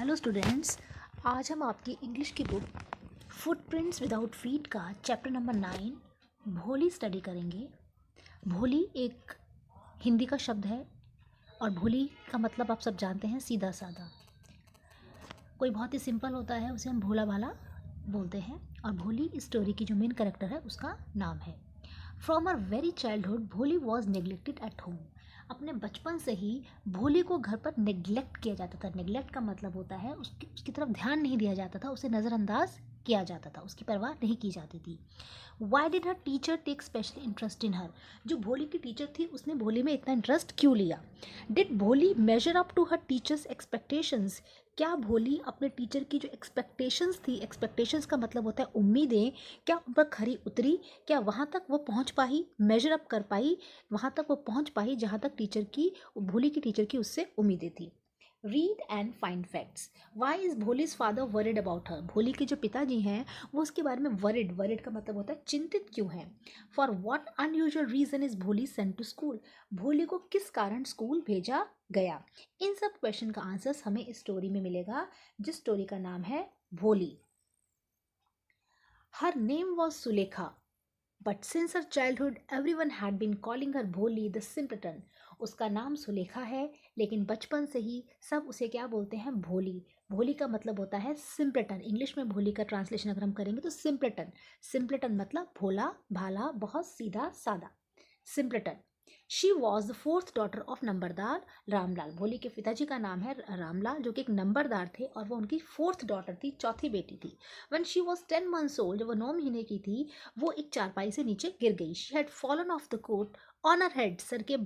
Hello students, आज हम आपकी इंग्लिश की बुक फुटप्रिंट्स विदाउट फीट का चैप्टर नंबर 9 भोली स्टडी करेंगे। भोली एक हिंदी का शब्द है और भोली का मतलब आप सब जानते हैं, सीधा साधा। कोई बहुत ही सिंपल होता है उसे हम भोला भाला बोलते हैं और भोली इस स्टोरी की जो मेन कैरेक्टर है उसका नाम है। फ्रॉम आर वेरी चाइल्डहुड भोली वॉज नेग्लेक्टेड एट होम। अपने बचपन से ही भोली को घर पर नेग्लेक्ट किया जाता था। नेग्लेक्ट का मतलब होता है उसकी तरफ ध्यान नहीं दिया जाता था, उसे नज़रअंदाज किया जाता था, उसकी परवाह नहीं की जाती थी। Why did her teacher take special interest in her. जो भोली की टीचर थी उसने भोली में इतना इंटरेस्ट क्यों लिया। Did Bholi measure up to her teachers expectations. क्या भोली अपने टीचर की जो एक्सपेक्टेशंस थी, एक्सपेक्टेशंस का मतलब होता है उम्मीदें, क्या उन पर खरी उतरी, क्या वहाँ तक वो पहुँच पाई, मेजर अप कर पाई, वहाँ तक वो पहुँच पाई जहाँ तक टीचर की, भोली की टीचर की उससे उम्मीदें थी। Read and find facts. Why is Bholi's father worried about her. Bholi के जो पिताजी हैं वो उसके बारे में वरिड, वरिड का मतलब होता है चिंतित क्यों हैं। For what unusual reason is Bholi sent to school. Bholi को किस कारण स्कूल भेजा गया। इन सब क्वेश्चन का आंसर्स हमें इस स्टोरी में मिलेगा, जिस स्टोरी का नाम है Bholi. Her name was Sulekha but since her childhood everyone had been calling her Bholi the simpleton. उसका नाम सुलेखा है लेकिन बचपन से ही सब उसे क्या बोलते हैं, भोली। भोली का मतलब होता है सिंपलटन। इंग्लिश में भोली का ट्रांसलेशन अगर हम करेंगे तो सिंपलटन। सिंपलटन मतलब भोला भाला, बहुत सीधा सादा, simpleton. She was the fourth daughter of नंबरदार रामलाल। भोली के पिताजी का नाम है रामलाल, जो कि एक नंबरदार थे और वो उनकी फोर्थ डॉटर थी, चौथी बेटी थी। One she was 10 months old, जब वो 9 महीने की थी, वो एक चारपाई से नीचे गिर गई। She had fallen off the cot on her head. सर के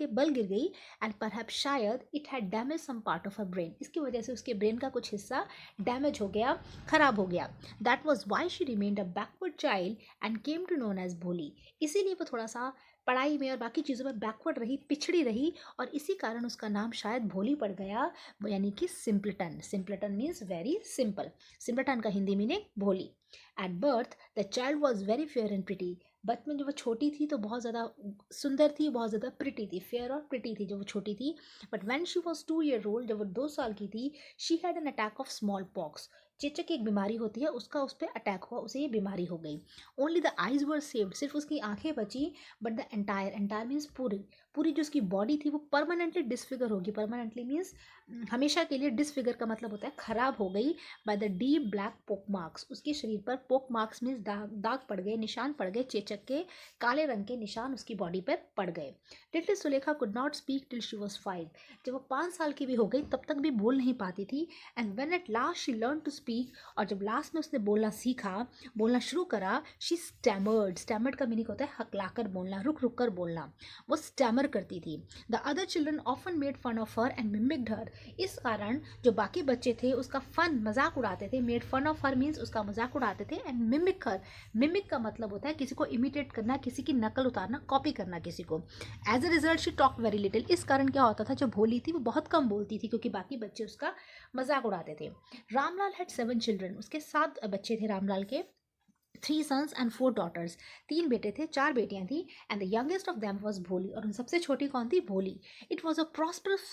बल गिर गई। एंड परहैप शायद it had damage some part of her brain. इसकी वजह से उसके ब्रेन का कुछ हिस्सा डैमेज हो गया, खराब हो गया। That was why she remained a backward child and came to known as Bholi. इसीलिए वो थोड़ा सा पढ़ाई में और बाकी चीज़ों में बैकवर्ड रही, पिछड़ी रही, और इसी कारण उसका नाम शायद भोली पड़ गया, यानी कि simpleton. Simpleton means very simple. Simpleton का हिंदी मीनिंग भोली। At birth the child was very fair and pretty. Birth में जब वो छोटी थी तो बहुत ज़्यादा सुंदर थी, बहुत ज़्यादा प्रिटी थी, फेयर और प्रिटी थी जब वो छोटी थी। But when she was 2 year old, जब वो 2 साल की थी, she had an attack of small pox. चेचक की एक बीमारी होती है, उसका उस पर अटैक हुआ, उसे ये बीमारी हो गई। Only the eyes were saved, सिर्फ उसकी आंखें बची। But the entire, entire means पूरी, पूरी जो उसकी बॉडी थी वो परमानेंटली डिसफिगर होगी। परमानेंटली मीन्स हमेशा के लिए। डिसफिगर का मतलब होता है खराब हो गई। बाय द डीप ब्लैक पोक मार्क्स, उसके शरीर पर पोक मार्क्स मीन्स दाग, दाग पड़ गए, निशान पड़ गए, चेचक के काले रंग के निशान उसकी बॉडी पर पड़ गए। Little Sulekha could not speak till she was 5। जब वो 5 साल की भी हो गई तब तक भी बोल नहीं पाती थी। And when at last she learn to speak, और जब लास्ट में उसने बोलना सीखा, बोलना शुरू करा, शी स्टैमर्ड। स्टैमर्ड का मीनिंग होता है हकलाकर बोलना, रुक रुक कर बोलना। वो स्टैमर करती थी। The other children often made fun of her and mimicked her. इस कारण जो बाकी बच्चे थे उसका फन, मजाक उड़ाते थे। Made fun of her means उसका मजाक उड़ाते थे। एंड मिमिक हर, मिमिक का मतलब होता है किसी को इमिटेट करना, किसी की नकल उतारना, कॉपी करना किसी को। As a result she talk very little. इस कारण क्या होता था, जो भोली थी वो बहुत कम बोलती थी क्योंकि बाकी बच्चे उसका मजाक उड़ाते थे। Ramlal had 7 children. उसके 7 बच्चे थे रामलाल के। 3 sons and 4 daughters। 3 बेटे थे, 4 बेटियां थी। And the youngest of them was Bholi, और उन सबसे छोटी कौन थी, Bholi. It was a prosperous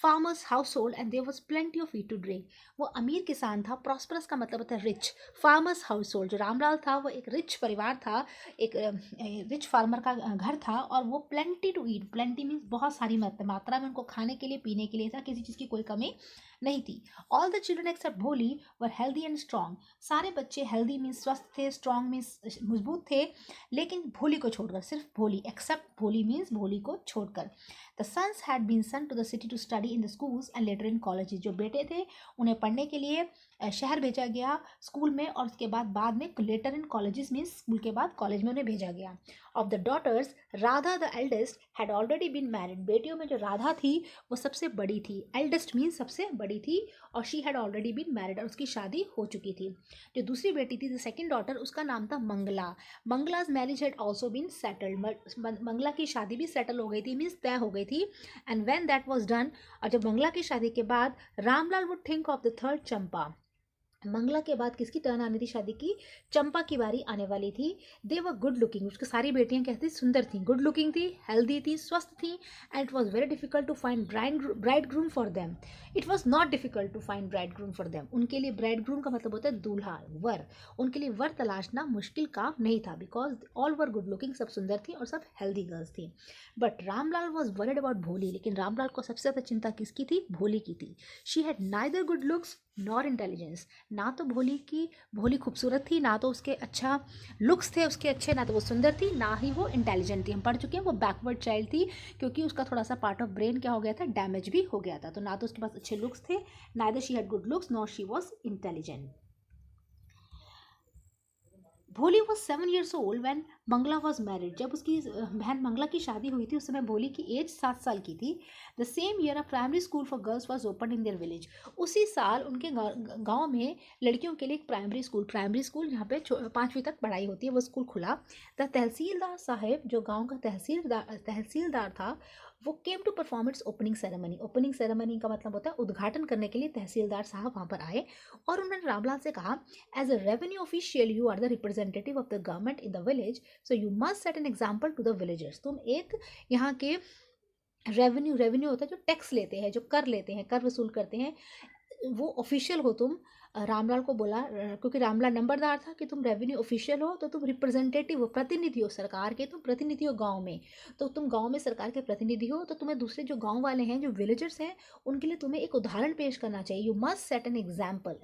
farmer's household and there was plenty of eat to drink. वो अमीर किसान था। प्रॉस्परस का मतलब होता है रिच। फार्मर्स हाउस होल्ड, जो रामलाल था वो एक रिच परिवार था, एक रिच फार्मर का घर था। और वो plenty to eat, plenty means बहुत सारी मात्रा में उनको खाने के लिए, पीने के लिए था, किसी चीज़ की कोई कमी नहीं थी। ऑल द चिल्ड्रन एक्सेप्ट भोली वर हेल्दी एंड स्ट्रॉन्ग। सारे बच्चे हेल्दी मीन्स स्वस्थ थे, स्ट्रॉन्ग मीन्स मजबूत थे, लेकिन भोली को छोड़कर, सिर्फ भोली, एक्सेप्ट भोली मीन्स भोली को छोड़कर। The sons had been sent to the city to study in the schools and later in colleges. जो बेटे थे उन्हें पढ़ने के लिए शहर भेजा गया, स्कूल में, और उसके बाद में later in colleges means school के बाद कॉलेज में उन्हें भेजा गया। Of the daughters Radha the eldest had already been married. बेटियों में जो राधा थी वो सबसे बड़ी थी। एल्डेस्ट मीन्स सबसे बड़ी थी, और she had already been married, और उसकी शादी हो चुकी थी। जो दूसरी बेटी थी, द सेकंड डॉटर, उसका नाम था Mangala. Mangala's marriage had also been settled. Mangala की शादी भी सेटल हो गई थी, मीन्स तय हो गई थी। And when that was done, और जब मंगला की शादी के बाद, Ramlal would think of the third Champa. Mangala के बाद किसकी टर्न आनी थी शादी की? चंपा की बारी आने वाली थी। दे वर गुड लुकिंग, उसकी सारी बेटियां कैसी थी? सुंदर थी, गुड लुकिंग थी, हेल्दी थी, स्वस्थ थी। And it was very difficult to find bridegroom for them. It was not difficult to find bridegroom for them, उनके लिए ब्राइड ग्रूम का मतलब होता है दूल्हा, वर। उनके लिए वर तलाशना मुश्किल काम नहीं था, because all were good looking, सब सुंदर थी और सब हेल्दी गर्ल्स थी। But Ramlal was worried about भोली, लेकिन रामलाल को सबसे ज़्यादा चिंता किसकी थी? भोली की थी। She had neither good looks nor intelligence, ना तो भोली खूबसूरत थी, ना तो उसके अच्छा लुक्स थे उसके अच्छे, ना तो वो सुंदर थी, ना ही वो इंटेलिजेंट थी। हम पढ़ चुके हैं वो बैकवर्ड चाइल्ड थी, क्योंकि उसका थोड़ा सा पार्ट ऑफ ब्रेन क्या हो गया था? डैमेज भी हो गया था। तो ना तो उसके पास अच्छे लुक्स थे, neither she had good looks nor she was intelligent. Bholi was 7 years old when Mangla was married, जब उसकी बहन मंगला की शादी हुई थी उस समय भोली की एज 7 साल की थी। The same year a primary school for girls was open in their village, उसी साल उनके गांव में लड़कियों के लिए एक प्राइमरी स्कूल जहाँ पे 5वीं तक पढ़ाई होती है वो स्कूल खुला। द तहसीलदार साहेब, जो गाँव का तहसीलदार था, वो came to perform its opening ceremony का मतलब होता है उद्घाटन करने के लिए तहसीलदार साहब वहाँ पर आए। और उन्होंने रामलाल से कहा, as a revenue official you are the representative of the government in the village, so you must set an example to the villagers. तुम एक यहाँ के रेवेन्यू होता है जो टैक्स लेते हैं, जो कर लेते हैं, कर वसूल करते हैं, वो ऑफिशियल हो तुम। रामलाल को बोला, क्योंकि रामलाल नंबरदार था, कि तुम रेवेन्यू ऑफिशियल हो तो तुम रिप्रेजेंटेटिव हो, प्रतिनिधि हो सरकार के, तुम प्रतिनिधि हो गांव में। तो तुम गांव में सरकार के प्रतिनिधि हो, तो तुम्हें दूसरे जो गांव वाले हैं, जो विलेजर्स हैं, उनके लिए तुम्हें एक उदाहरण पेश करना चाहिए। You must set an example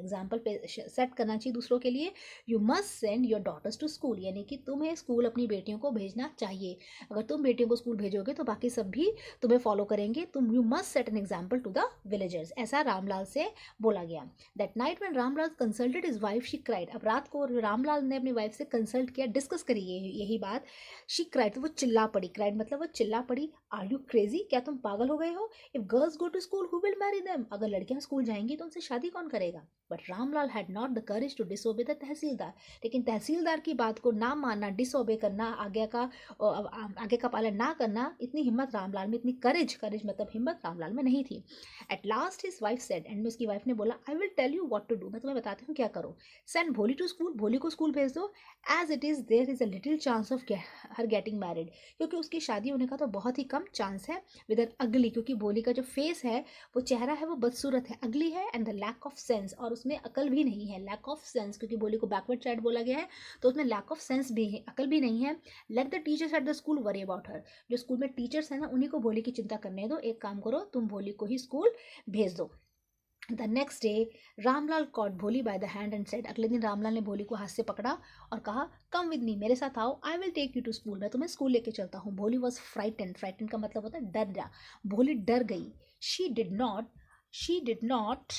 set करना चाहिए दूसरों के लिए। You must send your daughters to school, यानी कि तुम्हें स्कूल अपनी बेटियों को भेजना चाहिए। अगर तुम बेटियों को स्कूल भेजोगे तो बाकी सब भी तुम्हें फॉलो करेंगे। तुम, you must set an example to the villagers, ऐसा रामलाल से बोला गया। That night when Ramlal consulted his wife she cried, अब रात को रामलाल ने अपनी वाइफ से कंसल्ट किया, डिस्कस करी यही बात। शी क्राइड, तो वो चिल्ला पड़ी, क्राइड मतलब वो चिल्ला पड़ी, आर यू क्रेजी, क्या तुम पागल हो गए हो? If girls go to school who will marry them, अगर लड़कियां स्कूल जाएंगी तो उनसे शादी कौन करेगा? But Ramlal had not the courage to disobey the tehsildar, लेकिन तहसीलदार की बात को ना मानना, डिसोबे करना, आगे का पालन ना करना, इतनी हिम्मत रामलाल में, इतनी करेज मतलब हिम्मत रामलाल में नहीं थी। At last his wife said, end में उसकी वाइफ ने बोला, I will tell you what to do, मैं तुम्हें बताती हूँ क्या करो। सेंड भोली टू स्कूल, भोली को स्कूल भेज दो। As it is there is a little chance of her getting married, क्योंकि उसकी शादी होने का तो बहुत ही कम चांस है। विद एन अगली, क्योंकि भोली का जो फेस है, वो चेहरा है, वो बदसूरत है, अगली है, and the lack of sense, और उसमें अकल भी नहीं है, लैक ऑफ सेंस, क्योंकि भोली को बैकवर्ड चाइल्ड बोला गया है, तो उसमें लैक ऑफ सेंस भी है, अकल भी नहीं है। Let the teachers at the school worry about her, जो स्कूल में टीचर्स हैं ना, उन्हीं को भोली की चिंता करने दो। एक काम करो, तुम भोली को ही स्कूल भेज दो। The next day Ramlal caught Bholi by the hand and said, अगले दिन रामलाल ने भोली को हाथ से पकड़ा और कहा, कम विद मी, मेरे साथ आओ, I will take you to school, मैं तुम्हें स्कूल लेके चलता हूँ। भोली वॉज फ्राइटेंड का मतलब होता है डर जा, भोली डर गई। She did not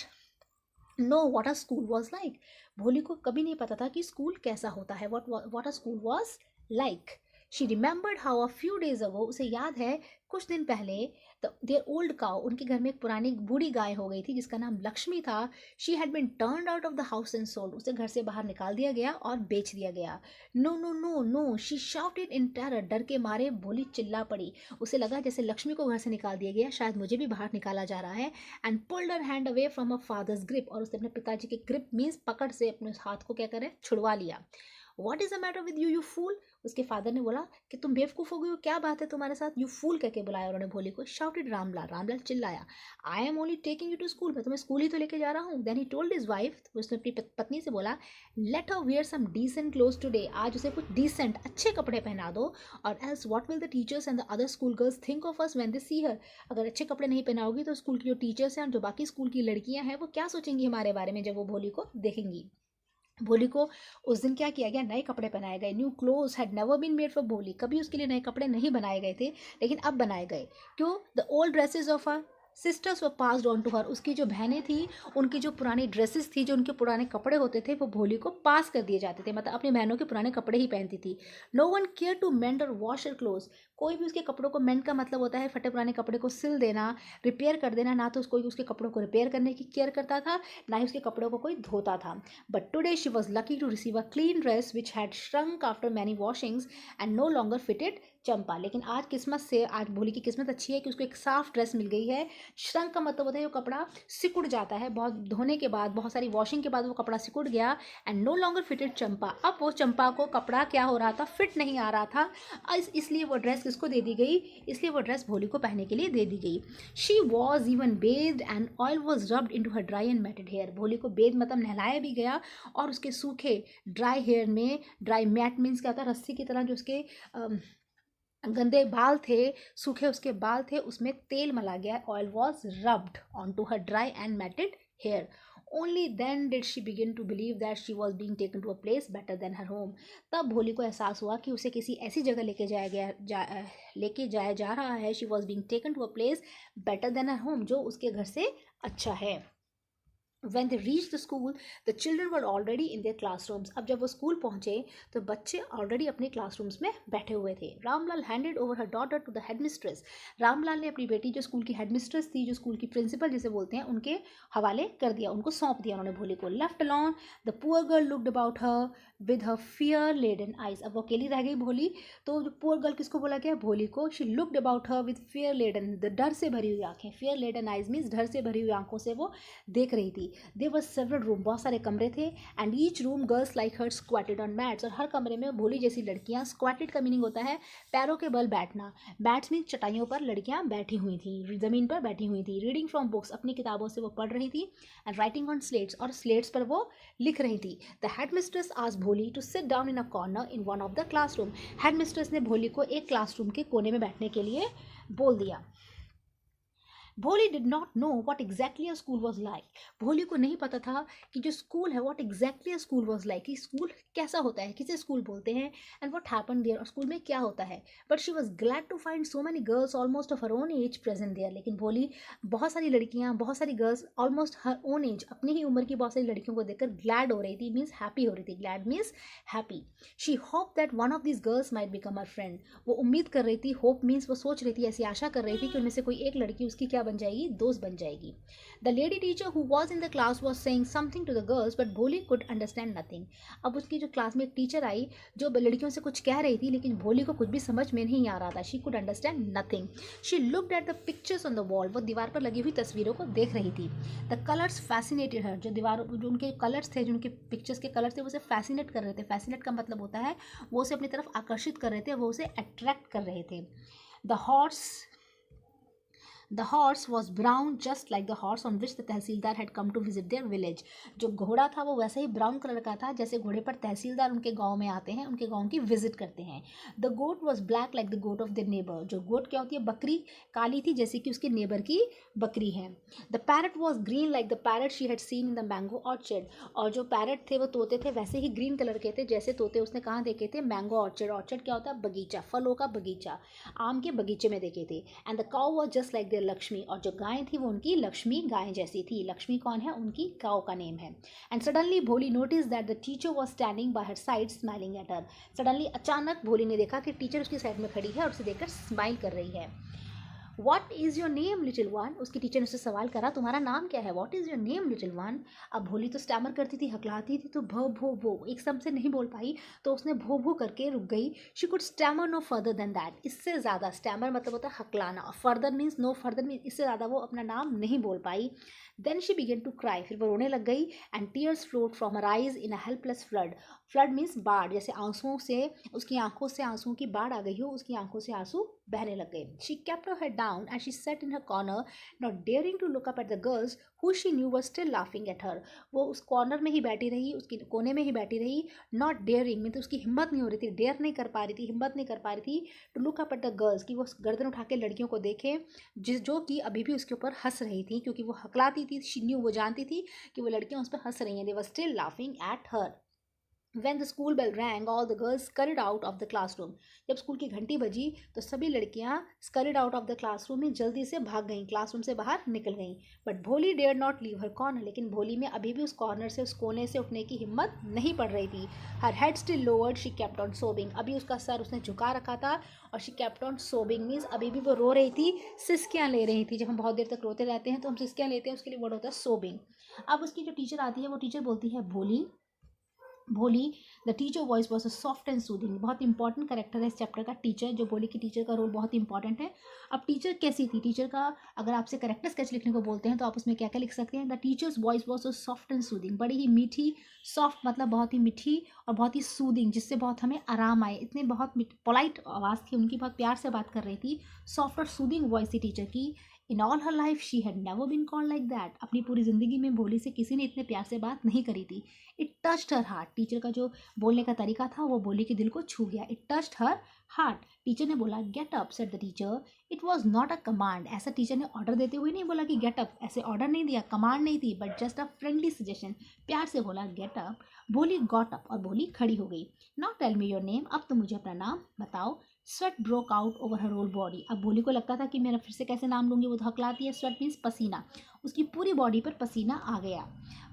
know what a school was like, Bholi को कभी नहीं पता था कि स्कूल कैसा होता है, what a school was like. She remembered how a few days ago, उसे याद है कुछ दिन पहले, देयर ओल्ड काउ, उनके घर में एक पुरानी बूढ़ी गाय हो गई थी जिसका नाम लक्ष्मी था। She had been turned out of the house and sold, उसे घर से बाहर निकाल दिया गया और बेच दिया गया। No no no no, she shouted in terror, डर के मारे भोली चिल्ला पड़ी। उसे लगा जैसे लक्ष्मी को घर से निकाल दिया गया, शायद मुझे भी बाहर निकाला जा रहा है। And pulled her hand away from a father's grip, और उसने अपने पिताजी के ग्रिप मीन्स पकड़ से अपने हाथ को क्या करें, छुड़वा लिया। What is the matter with you, you fool, उसके फादर ने बोला कि तुम बेवकूफ हो गई हो, क्या बात है तुम्हारे साथ, यू फूल करके बुलाया उन्होंने भोली को। शाउटेड रामलाल चिल्लाया, I am only taking you to school, मैं तुम्हें स्कूल ही तो लेके जा रहा हूँ। Then he told his wife, उसने अपनी पत्नी से बोला, let her wear some decent clothes today, आज उसे कुछ डिसेंट अच्छे कपड़े पहना दो, और else what will the teachers and the other school girls think of us when they see her, अगर अच्छे कपड़े नहीं पहनाओगी तो स्कूल की जो टीचर्स हैं और जो बाकी स्कूल की लड़कियां हैं वो क्या सोचेंगी हमारे बारे में जब वो भोली को देखेंगी। भोली को उस दिन क्या किया गया, नए कपड़े पहनाए गए। New clothes had never been made for Bholi, कभी उसके लिए नए कपड़े नहीं बनाए गए थे, लेकिन अब बनाए गए। क्यों? The old dresses of her sisters were passed on to her, उसकी जो बहनें थी, उनकी जो पुरानी ड्रेसेस थी, जो उनके पुराने कपड़े होते थे, वो भोली को पास कर दिए जाते थे, मतलब अपनी बहनों के पुराने कपड़े ही पहनती थी। No one care to mend और वॉश हर क्लोथ्स, कोई भी उसके कपड़ों को, मेंड का मतलब होता है फटे पुराने कपड़े को सिल देना, रिपेयर कर देना, ना तो कोई उसके कपड़ों को रिपेयर करने की केयर करता था, ना ही उसके कपड़ों को कोई धोता था। But today she was lucky to receive a clean dress which had shrunk after many washings and no longer fitted चंपा। लेकिन आज किस्मत से, आज भोली की किस्मत अच्छी है कि उसको एक साफ ड्रेस मिल गई है श्रंक का मतलब होता है वो कपड़ा सिकुड़ जाता है, बहुत धोने के बाद, बहुत सारी वॉशिंग के बाद वो कपड़ा सिकुड़ गया। एंड नो लॉन्गर फिटेड चंपा, अब वो चंपा को कपड़ा क्या हो रहा था, फिट नहीं आ रहा था। इसलिए वो ड्रेस किसको दे दी गई, इसलिए वो ड्रेस भोली को पहनने के लिए दे दी गई। She was even bathed and oil was rubbed into her dry and matted hair, Bholi को बेद मतलब नहलाया भी गया और उसके सूखे ड्राई हेयर में, ड्राई मैट मीन्स क्या होता है, रस्सी की तरह जो उसके गंदे बाल थे, सूखे उसके बाल थे, उसमें तेल मला गया। Oil was rubbed on to her dry and matted hair. Only then did she begin to believe that she was being taken to a place better than her home. तब भोली को एहसास हुआ कि उसे किसी ऐसी जगह लेके जाया जा रहा है। She was being taken to a place better than her home, जो उसके घर से अच्छा है। When they reached the school, the children were already in their classrooms. अब जब वो स्कूल पहुंचे तो बच्चे ऑलरेडी अपने क्लासरूम्स में बैठे हुए थे। Ramlal handed over her daughter to the headmistress, Ramlal ने अपनी बेटी जो स्कूल की हेडमिस्ट्रेस थी, जो स्कूल की प्रिंसिपल जिसे बोलते हैं, उनके हवाले कर दिया, उनको सौंप दिया उन्होंने भोली को। Left alone the poor girl looked about her with her fear laden eyes, अब वो अकेली रह गई भोली, तो जो पुअर गर्ल किसको बोला गया, भोली को। She looked about her with fear laden, डर से भरी हुई आंखें, फियर लेडन आइज मीन्स डर से भरी हुई आंखों से वो देख रही थी। देयर वर सेवरल रूम, बहुत सारे कमरे थे। And each room girls like her squatted on mats, और हर कमरे में भोली जैसी लड़कियां, स्क्वाटेड का मीनिंग होता है पैरों के बल बैठना, मैट्स मीन्स चटाइयों पर लड़कियां बैठी हुई थी, जमीन पर बैठी हुई थी। रीडिंग फ्रॉम बुक्स, अपनी किताबों से वो पढ़ रही थी। एंड राइटिंग ऑन स्लेट्स, और स्लेट्स पर वो लिख रही थी। The headmistress asked Bholi to sit down in a corner in one of the classroom, headmistress ने भोली को एक क्लासरूम के कोने में बैठने के लिए बोल दिया। Bholi did not know what exactly a school was like, Bholi को नहीं पता था कि जो स्कूल है, what exactly a school was like, कि स्कूल कैसा होता है, किसे स्कूल बोलते हैं, एंड वॉट हैपन देयर, और स्कूल में क्या होता है। But she was glad to find so many girls almost of her own age present there, लेकिन भोली बहुत सारी लड़कियां, बहुत सारी girls almost her own age, अपनी ही उम्र की बहुत सारी लड़कियों को देखकर ग्लैड हो रही थी, मीन्स हैप्पी हो रही थी, glad means happy. She hope that one of this girls might become her friend, वो उम्मीद कर रही थी, होप मीन्स वो सोच रही थी, ऐसी आशा कर रही थी कि उनमें से कोई एक लड़की उसकी क्या बन जाएगी, दोस्त बन जाएगी। The lady teacher who was in the class was saying something to the girls but Bholi could understand nothing, अब उसकी जो क्लास में एक टीचर आई जो लड़कियों से कुछ कह रही थी, लेकिन भोली को कुछ भी समझ में नहीं आ रहा था। She could understand nothing. She looked at the pictures on the wall, वो दीवार पर लगी हुई तस्वीरों को देख रही थी। द कलर्स फैसिनेटेड हर, जो दीवार, जो उनके कलर्स थे, जो उनके पिक्चर्स के कलर्स थे, वो उसे फैसिनेट कर रहे थे। फैसिनेट का मतलब होता है वो उसे अपनी तरफ आकर्षित कर रहे थे, वो उसे अट्रैक्ट कर रहे थे। The horse was brown just like the horse on which the tehsildar had come to visit their village, जो घोड़ा था वो वैसे ही ब्राउन कलर का था जैसे घोड़े पर तहसीलदार उनके गांव में आते हैं, उनके गांव की विजिट करते हैं। The goat was black like the goat of the neighbour, जो गोट क्या होती है, बकरी, काली थी जैसे कि उसके नेबर की बकरी है। The parrot was green like the parrot she had seen in the mango orchard, और जो पैरट थे वो तोते थे वैसे ही ग्रीन कलर के थे जैसे तोते उसने कहाँ देखे थे, मैंगो ऑर्चर्ड। ऑर्चर्ड क्या होता है, बगीचा, फलों का बगीचा, आम के बगीचे में देखे थे। And the cow was just like their Lakshmi, और जो गाय थी वो उनकी लक्ष्मी गाय जैसी थी। लक्ष्मी कौन है, उनकी काउ का नेम है। एंड सडनली भोली notice that the teacher was standing bye her side smiling at her, suddenly अचानक भोली ने देखा कि टीचर उसकी साइड में खड़ी है और उसे देखकर स्माइल कर रही है। What is your name little one, उसकी टीचर ने उससे सवाल करा तुम्हारा नाम क्या है, what is your name little one. अब भोली तो स्टैमर करती थी, हकलाती थी, तो भो एक शब्द से नहीं बोल पाई, तो उसने भो करके रुक गई। She could stammer no further than that, इससे ज़्यादा, स्टैमर मतलब होता है हकलाना, और further means no further means इससे ज़्यादा वो अपना नाम नहीं बोल पाई। Then she began to cry, फिर वो रोने लग गई। And tears flowed from her eyes in a helpless flood, flood means बाढ़, जैसे आंसुओं से, उसकी आंखों से आंसुओं की बाढ़ आ गई हो, उसकी आंखों से आंसू बहने लग गए। She kept her head down and she sat in her corner not daring to look up at the girls who she knew were still laughing at her, वो उस कॉर्नर में ही बैठी रही, उसकी कोने में ही बैठी रही। नॉट डेयरिंग मीन तो उसकी हिम्मत नहीं हो रही थी, डेयर नहीं कर पा रही थी, हिम्मत नहीं कर पा रही थी, to look up at the girls, कि वो गर्दन उठा के लड़कियों को देखे जो कि अभी भी उसके ऊपर हंस रही थी, क्योंकि वो हकलाती थी। शी न्यू, वो जानती थी कि वो लड़कियां उस पर हंस रही हैं। They were still laughing at her. When the school bell rang, all the girls scurried out of the classroom. जब स्कूल की घंटी बजी तो सभी लड़कियां scurried out of the classroom में जल्दी से भाग गईं, क्लासरूम से बाहर निकल गईं। बट भोली dared not leave her corner, लेकिन भोली में अभी भी उस कॉर्नर से, उस कोने से उठने की हिम्मत नहीं पड़ रही थी। Her head still lowered, she kept on sobbing. अभी उसका सर उसने झुका रखा था और she kept on sobbing means अभी भी वो रो रही थी, सिसकियाँ ले रही थी। जब हम बहुत देर तक रोते रहते हैं तो हम सिसकियाँ लेते हैं, उसके लिए वर्ड होता है sobbing। अब उसकी जो टीचर आती है वो टीचर बोलती है भोली भोली the teacher voice was a soft and soothing. बहुत इंपॉर्टेंट करेक्टर है इस चैप्टर का टीचर, जो भोली की टीचर का रोल बहुत इंपॉर्टेंट है। अब टीचर कैसी थी, टीचर का अगर आपसे करेक्टर स्केच लिखने को बोलते हैं तो आप उसमें क्या क्या लिख सकते हैं। The teachers voice was a soft and soothing, बड़ी ही मीठी, सॉफ्ट मतलब बहुत ही मीठी, और बहुत ही सूदिंग जिससे बहुत हमें आराम आए, इतने बहुत पोलाइट आवाज़ थी उनकी, बहुत प्यार से बात कर रही थी। सॉफ्ट और सूदिंग वॉइस थी टीचर की। In all her life she had never been called like that, अपनी पूरी ज़िंदगी में भोली से किसी ने इतने प्यार से बात नहीं करी थी। It touched her heart, teacher का जो बोलने का तरीका था वो भोली के दिल को छू गया। It touched her heart, teacher ने बोला get up, said the teacher. It was not a command, ऐसा टीचर ने ऑर्डर देते हुए नहीं बोला कि गेट अप, ऐसे ऑर्डर नहीं दिया, कमांड नहीं थी, but just a friendly suggestion, प्यार से बोला get up. Bholi got up और भोली खड़ी हो गई। Now tell me your name, अब तुम मुझे अपना नाम बताओ। Sweat broke out over her whole body, अब भोली को लगता था कि मेरा फिर से कैसे नाम लूंगी, वो तो हकलाती है। स्वेट मीन्स पसीना, उसकी पूरी बॉडी पर पसीना आ गया।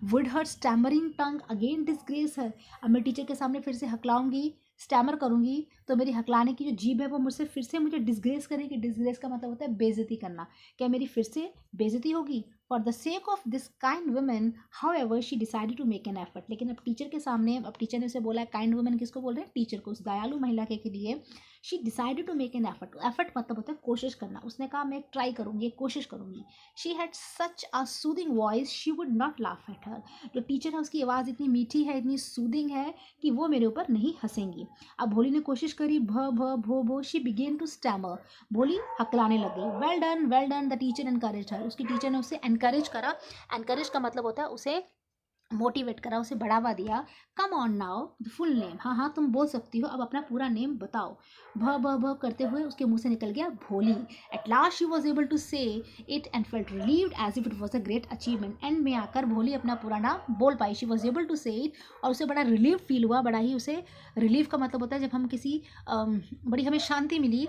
Would her stammering tongue again disgrace her, अब मैं टीचर के सामने फिर से हकलाऊंगी, स्टैमर करूंगी, तो मेरी हकलाने की जो जीभ है वो मुझसे फिर से मुझे डिसग्रेस करेगी। डिसग्रेस का मतलब होता है बेइज्जती करना, क्या मेरी फिर से बेइज्जती होगी। For the sake of this kind women however she decided to make an effort, लेकिन अब टीचर के सामने, अब टीचर ने उसे बोला, काइंड वुमेन किसको बोल रहे हैं, टीचर को, उस दयालु महिला के लिए she decided to make an effort. Effort मतलब होता है कोशिश करना, उसने कहा मैं ट्राई करूंगी, कोशिश करूंगी। She had such a soothing voice she would not laugh at her, जो टीचर है उसकी आवाज़ इतनी मीठी है, इतनी सूदिंग है कि वो मेरे ऊपर नहीं हंसेंगी। अब भोली ने कोशिश करी, भ भ भो भो, शी बिगेन टू स्टैमर, भोली हकलाने लग गई। Well done the teacher encourage her, उसकी टीचर ने उसे एनकरेज करा। एनकरेज का मतलब होता है उसे मोटिवेट करा, उसे बढ़ावा दिया। Come on now the full name, हाँ हाँ तुम बोल सकती हो, अब अपना पूरा नेम बताओ। भ करते हुए उसके मुंह से निकल गया Bholi. At last she was able to say it and felt relieved as if it was a great achievement. End में आकर भोली अपना पूरा नाम बोल पाई। She was able to say it, और उसे बड़ा रिलीव फील हुआ, बड़ा ही उसे, रिलीव का मतलब होता है जब हम किसी बड़ी हमें शांति मिली,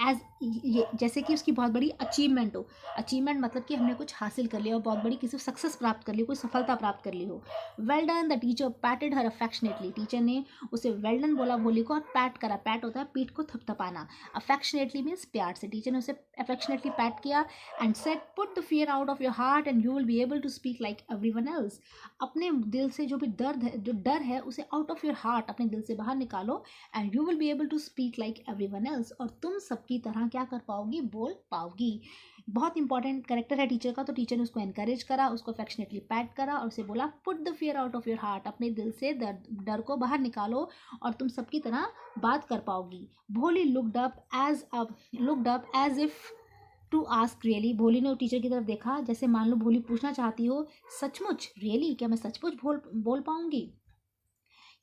एज ये जैसे कि उसकी बहुत बड़ी अचीवमेंट हो। अचीवमेंट मतलब कि हमने कुछ हासिल कर लिया और बहुत बड़ी किसी सक्सेस प्राप्त कर ली, कोई सफलता प्राप्त कर ली हो। Well done the teacher पैटेड her affectionately, teacher ने उसे वेल डन बोला भोली को, और पैट करा, पैट होता है पीठ को थपथपाना, अफेक्शनेटली मीन्स प्यार से। टीचर ने उसे अफेक्शनेटली पैट किया and said put the fear out of your heart and you will be able to speak like everyone else, अपने दिल से जो भी दर्द है, जो डर है, उसे आउट ऑफ योर हार्ट, अपने दिल से बाहर निकालो, and you will be able to speak like everyone else, और तुम सबकी तरह क्या कर पाओगी, बोल पाओगी। बहुत इंपॉर्टेंट करेक्टर है टीचर का, तो टीचर ने उसको एनकरेज करा, उसको अफेक्शनेटली पैट करा और उसे बोला put the fear out of your heart, अपने दिल से डर को बाहर निकालो और तुम सबकी तरह बात कर पाओगी। Bholi looked up as if to ask really, Bholi ने टीचर की तरफ देखा जैसे मान लो भोली पूछना चाहती हो, सचमुच, रियली, क्या मैं सचमुच बोल पाऊंगी।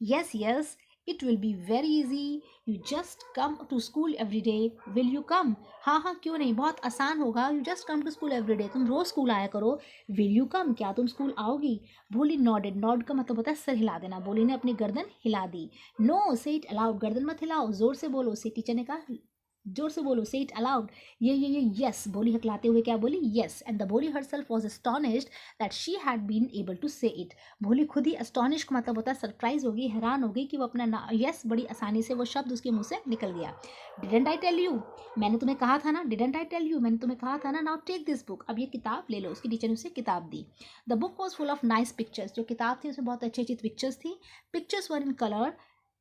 Yes yes it will be very easy, you just come to school every day, will you come, हाँ हाँ क्यों नहीं, बहुत आसान होगा, you just come to school every day, तुम रोज स्कूल आया करो। विल यू कम, क्या तुम स्कूल आओगी। भोली नॉडेड, नॉड का मतलब होता है सर हिला देना, भोली ने अपनी गर्दन हिला दी। नो से इट अलाउड, गर्दन मत हिलाओ, जोर से बोलो, से टीचर ने कहा, जोर से बोलो, से इट अलाउड। ये यस, भोली हकलाते हुए क्या बोली, yes, and the Bholi herself was astonished that she had been able to say it, Bholi खुद ही एस्टोनिश का मतलब होता है सरप्राइज होगी, हैरान होगी कि वो अपना यस बड़ी आसानी से वो शब्द उसके मुंह से निकल गया। डिडंट आई टेल यू, मैंने तुम्हें कहा था ना, डिडंट आई टेल यू, मैंने तुम्हें कहा था ना, नाउ टेक दिस बुक, अब ये किताब ले लो, उसकी टीचर ने उसे किताब दी। The book was full of nice pictures, जो किताब थी उसमें बहुत अच्छी अच्छी पिक्चर्स थी। Pictures were in colour,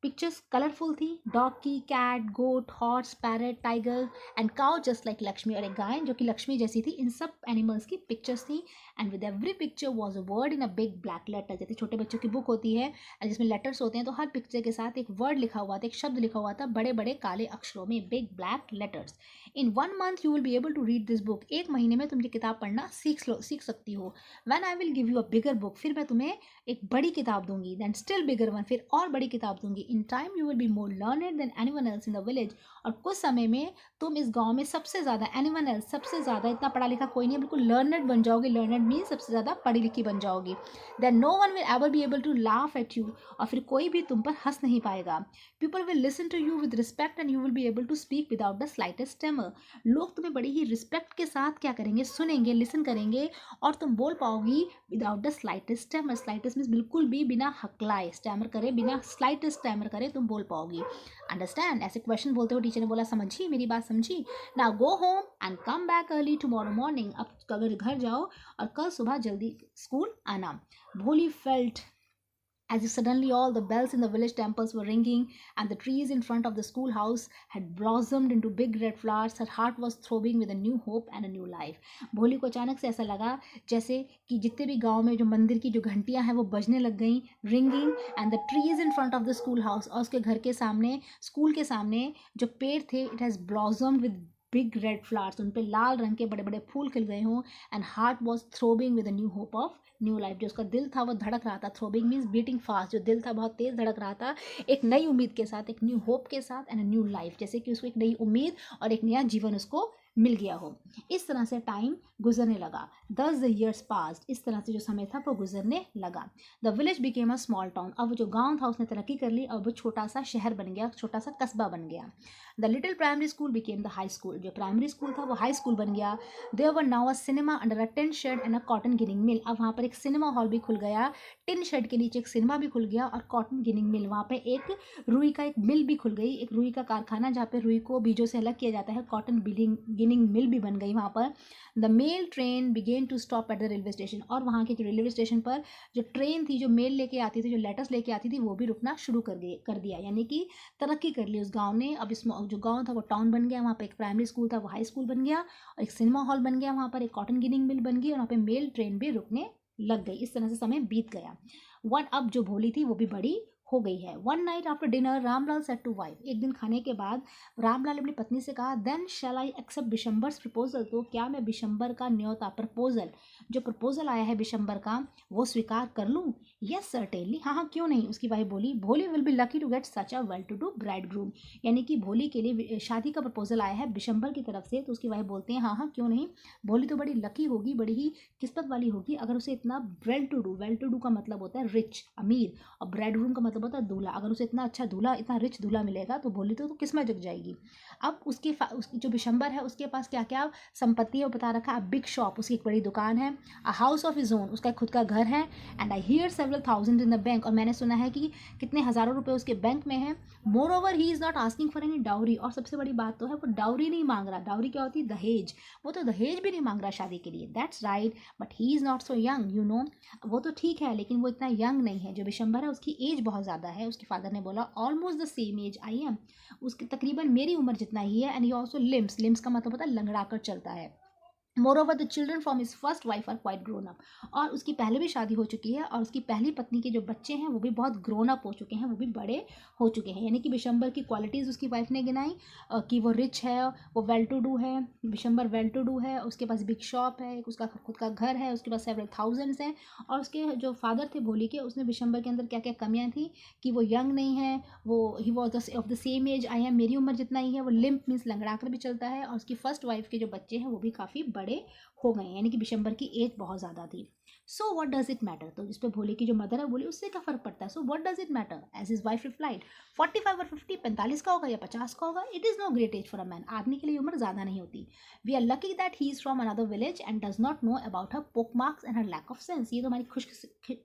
pictures colourful थी, डॉग की, cat, goat, horse, parrot, tiger and cow just like Lakshmi, और एक गाय जो कि लक्ष्मी जैसी थी, इन सब एनिमल्स की पिक्चर्स थी। And with every picture was a word in a big black letter, जैसे छोटे बच्चों की बुक होती है जिसमें लेटर्स होते हैं, तो हर पिक्चर के साथ एक वर्ड लिखा हुआ था, एक शब्द लिखा हुआ था बड़े बड़े काले अक्षरों में, big black letters. In 1 month you will be able to read this book, एक महीने में तुम ये किताब पढ़ना सीख सकती हो। When I will give you a bigger book, फिर मैं तुम्हें एक बड़ी किताब दूंगी, देन स्टिल बिगर वन, फिर और बड़ी किताब दूंगी। In time you will be more learned than anyone else in the village, और कुछ समय में तुम इस गांव में सबसे ज़्यादा, एनीवन एल्स सबसे ज़्यादा, इतना पढ़ा लिखा कोई नहीं, बिल्कुल लर्नड बन जाओगी, लर्नड मीन सबसे ज़्यादा पढ़ी लिखी बन जाओगी। Then no one will ever be able to laugh at you, और फिर कोई भी तुम पर हंस नहीं पाएगा। People will listen to you with respect and you will be able to speak without the slightest tremor, लोग तुम्हें बड़ी ही रिस्पेक्ट के साथ क्या करेंगे, सुनेंगे, लिसन करेंगे, और तुम बोल पाओगी without the slightest stammer, slightest means बिल्कुल भी बिना हकलाए, स्टैमर करे, बिना स्लाइटेस्ट स्टैमर करे तुम बोल पाओगी। अंडरस्टैंड, ऐसे क्वेश्चन बोलते हुए टीचर ने बोला समझी, मेरी बात समझी। Now go home and come back early tomorrow morning, अब अगर घर जाओ और कल सुबह जल्दी स्कूल आना। भोली felt As if suddenly all the bells in the village temples were ringing and the trees in front of the schoolhouse had blossomed into big red flowers, her heart was throbbing with a new hope and a new life. भोली को अचानक से ऐसा लगा जैसे कि जितने भी गांव में जो मंदिर की जो घंटियां हैं वो बजने लग गई, ringing, and the trees in front of the school house, और उसके घर के सामने, स्कूल के सामने जो पेड़ थे, it has blossomed with big red flowers, उन पे लाल रंग के बड़े बड़े फूल खिल गए हों, and heart was throbbing with a new hope of new life, जो उसका दिल था वो धड़क रहा था, थ्रोबिंग मीन्स बीटिंग फास्ट, जो दिल था बहुत तेज धड़क रहा था एक नई उम्मीद के साथ, एक न्यू होप के साथ, एंड अ न्यू लाइफ, जैसे कि उसको एक नई उम्मीद और एक नया जीवन उसको मिल गया हो। इस तरह से टाइम गुजरने लगा। 10 years पास्ट, इस तरह से जो समय था वो गुजरने लगा। The village became a small town, अब वो जो गांव था उसने तरक्की कर ली, अब वो छोटा सा शहर बन गया, छोटा सा कस्बा बन गया। The little primary school became the high school, जो प्राइमरी स्कूल था वो हाई स्कूल बन गया। There were now a cinema under a tin shed and a cotton ginning mill, अब वहाँ पर एक सिनेमा हॉल भी खुल गया, टिन शेड के नीचे एक सिनेमा भी खुल गया, और कॉटन गिनिंग मिल, वहाँ पे एक रुई का एक मिल भी खुल गई, एक रुई का कारखाना जहाँ पे रुई को बीजों से अलग किया जाता है, कॉटन गिनिंग मिल भी बन गई वहाँ पर। The mail train began to stop at the railway station, और वहाँ के जो रेलवे स्टेशन पर जो ट्रेन थी, जो मेल लेके आती थी, जो लेटर्स लेके आती थी, वो भी रुकना शुरू कर दिया, यानी कि तरक्की कर ली उस गांव ने। अब इस जो गांव था वो टाउन बन गया, वहाँ पे एक प्राइमरी स्कूल था वो हाई स्कूल बन गया, और एक सिनेमा हॉल बन गया, वहाँ पर एक कॉटन गिनिंग मिल बन गई, और वहाँ पे मेल ट्रेन भी रुकने लग गई। इस तरह से समय बीत गया। अब जो भोली थी वो भी बड़ी हो गई है। One night after dinner Ramlal said to wife, एक दिन खाने के बाद रामलाल अपनी पत्नी से कहा, then shall I accept Bishamber's proposal, तो क्या मैं बिशंबर का न्योता, प्रपोजल, जो प्रपोजल आया है बिशंबर का, वो स्वीकार कर लूँ? यस सर्टेनली, हाँ हाँ क्यों नहीं, उसकी वाइफ बोली। Bholi will be lucky to get such a well to do bridegroom, यानी कि भोली के लिए शादी का प्रपोजल आया है बिशंबर की तरफ से, तो उसकी वाइफ बोलते हैं हाँ हाँ क्यों नहीं, भोली तो बड़ी लकी होगी, बड़ी ही किस्मत वाली होगी अगर उसे इतना वेल टू डू का मतलब होता है रिच, अमीर, और ब्राइड ग्रूम का मतलब होता है दूल्हा, अगर उसे इतना अच्छा दूल्हा, इतना रिच दूल्हा मिलेगा तो भोली तो किस्मत जग जाएगी। अब उसकी जो बिशंबर है उसके पास क्या क्या संपत्ति है वो बता रखा है। बिग शॉप, उसकी एक बड़ी दुकान है, a house of his own, उसका खुद का घर है, and I hear several thousand in the bank, और मैंने सुना है कि कितने हज़ारों रुपए उसके बैंक में है। More over he is not asking for any dowry, और सबसे बड़ी बात तो है वो डाउरी नहीं मांग रहा। डाउरी क्या होती है? दहेज, वो तो दहेज भी नहीं मांग रहा शादी के लिए। That's right, but he is not so young, you know, वो तो ठीक है लेकिन वो इतना यंग नहीं है। जो बिशंबर है उसकी एज बहुत ज़्यादा है। उसके फादर ने बोला almost the same age I am, उसकी तकरीबन मेरी उम्र जितना ही है, and he also limps, limps का मतलब होता है लंगड़ा कर चलता है। Moreover the children from his first wife are quite grown up, और उसकी पहले भी शादी हो चुकी है, और उसकी पहली पत्नी के जो बच्चे हैं वो भी बहुत ग्रोन अप हो चुके हैं, वो भी बड़े हो चुके हैं। यानी कि बिशंबर की क्वालिटीज़ उसकी वाइफ ने गिनाई कि वो रिच है, वो वेल टू डू है, बिशंबर वेल टू डू है, उसके पास बिग शॉप है, उसका खुद का घर है, उसके पास सेवरल थाउजेंड्स हैं। और उसके जो फादर थे भोली के, उसने बिशंबर के अंदर क्या क्या कमियाँ थी कि वो यंग नहीं है, वो he was of the same age I am, मेरी उम्र जितना ही है, वो लिम्प मीन्स लंगड़ा कर भी चलता है, और उसकी फर्स्ट वाइफ के जो बच्चे हैं वो भी काफ़ी बड़े हो गए, यानी कि बिशंबर की एज बहुत ज़्यादा थी। सो व्हाट डज इट मैटर, तो इस पर भोले की जो मदर है बोली उससे क्या फ़र्क पड़ता है। So what does it matter, as his wife replied, 45 और 50, 45 का होगा या 50 का होगा, it is no great age for a man, आदमी के लिए उम्र ज़्यादा नहीं होती। We are lucky that he is from another village and does not know about her pock marks and her lack of sense, ये तो हमारी